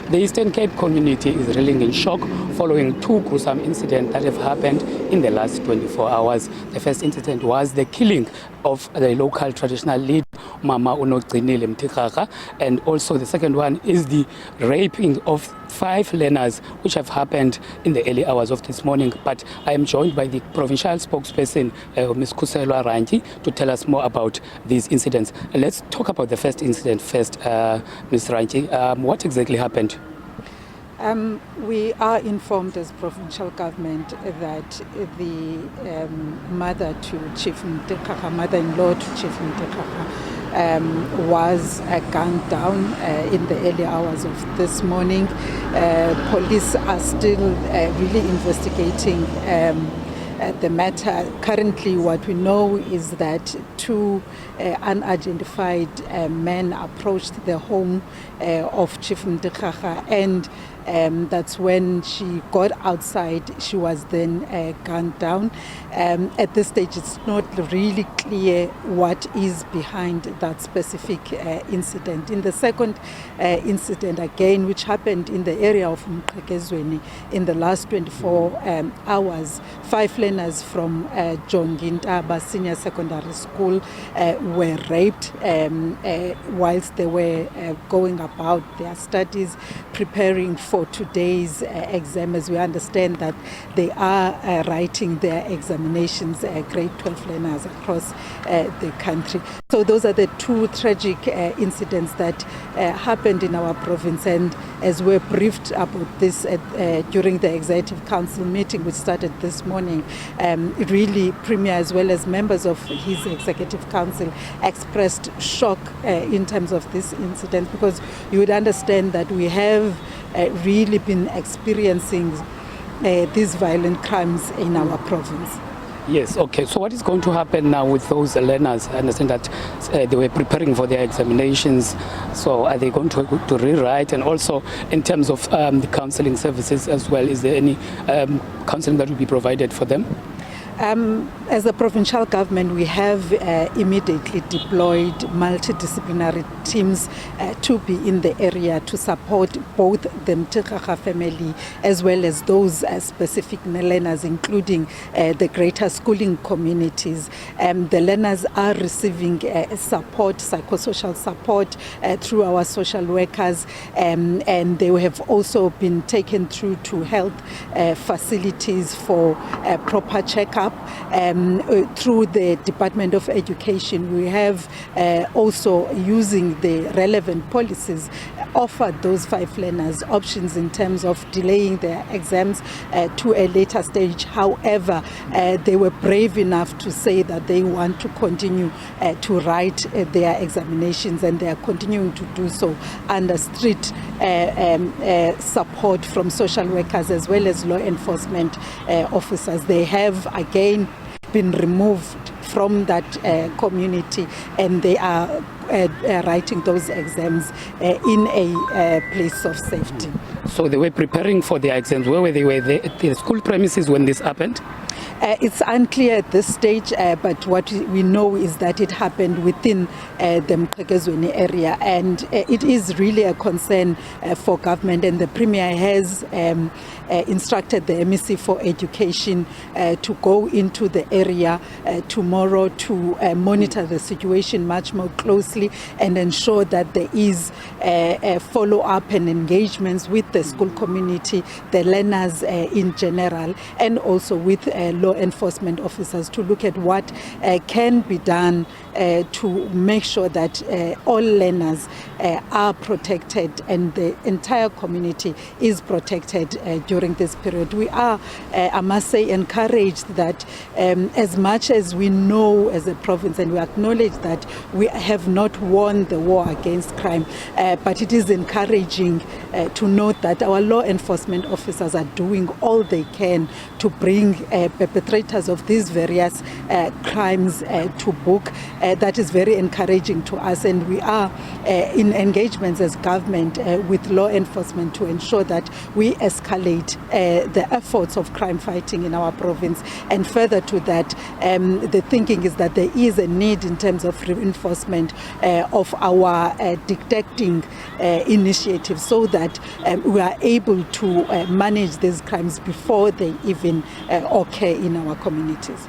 The Eastern Cape community is reeling in shock following two gruesome incidents that have happened in the last 24 hours. The first incident was the killing of the local traditional leader, Mama Unogcinile Mtikhaga, and also the second one is the raping of 5 learners, which have happened in the early hours of this morning. But I am joined by the provincial spokesperson, Ms. Kuselwa Ranji, to tell us more about these incidents. Let's talk about the first incident first, Ms. Ranji. What exactly happened? We are informed as provincial government that the mother to Chief Mtikhaga, mother-in-law to Chief Mtikhaga, was gunned down in the early hours of this morning. Police are still really investigating the matter. Currently, what we know is that 2 unidentified men approached the home of Chief Mtikhaga, and that's when she got outside. She was then gunned down. At this stage, it's not really clear what is behind that specific incident. In the second incident, again, which happened in the area of Mqhekezweni in the last 24 hours, 5 learners from Jongintaba Senior Secondary School were raped whilst they were going about their studies, preparing for today's exam. As we understand that they are writing their examinations, grade 12 learners across the country. So those are the 2 tragic incidents that happened in our province, and as we're briefed about this during the Executive Council meeting which started this morning, really Premier as well as members of his Executive Council expressed shock in terms of this incident, because you would understand that we have really been experiencing these violent crimes in our province. Yes, okay. So what is going to happen now with those learners? I understand that they were preparing for their examinations. So are they going to rewrite? And also in terms of the counseling services as well, is there any counseling that will be provided for them? As a provincial government, we have immediately deployed multidisciplinary teams to be in the area to support both the Mtikhaga family as well as those specific learners, including the greater schooling communities. The learners are receiving support, psychosocial support through our social workers, and they have also been taken through to health facilities for proper checkup. Through the Department of Education, we have also, using the relevant policies, offered those 5 learners options in terms of delaying their exams to a later stage. However, they were brave enough to say that they want to continue to write their examinations, and they are continuing to do so under strict support from social workers as well as law enforcement officers. They have again been removed from that community, and they are writing those exams in a place of safety. So they were preparing for their exams. Where were they? Were they at the school premises when this happened? It's unclear at this stage, but what we know is that it happened within the Mqhekezweni area, and it is really a concern for government, and the Premier has instructed the MEC for Education to go into the area tomorrow to monitor the situation much more closely and ensure that there is follow-up and engagements with the school community, the learners in general, and also with law enforcement officers to look at what can be done to make sure that all learners are protected and the entire community is protected during this period. We are, I must say, encouraged that as much as we know as a province, and we acknowledge that we have not won the war against crime, but it is encouraging to note that our law enforcement officers are doing all they can to bring perpetrators of these various crimes to book. that is very encouraging to us, and we are in engagements as government with law enforcement to ensure that we escalate the efforts of crime fighting in our province. And further to that, the thinking is that there is a need in terms of reinforcement of our detecting initiatives, so that we are able to manage these crimes before they even occur in our communities.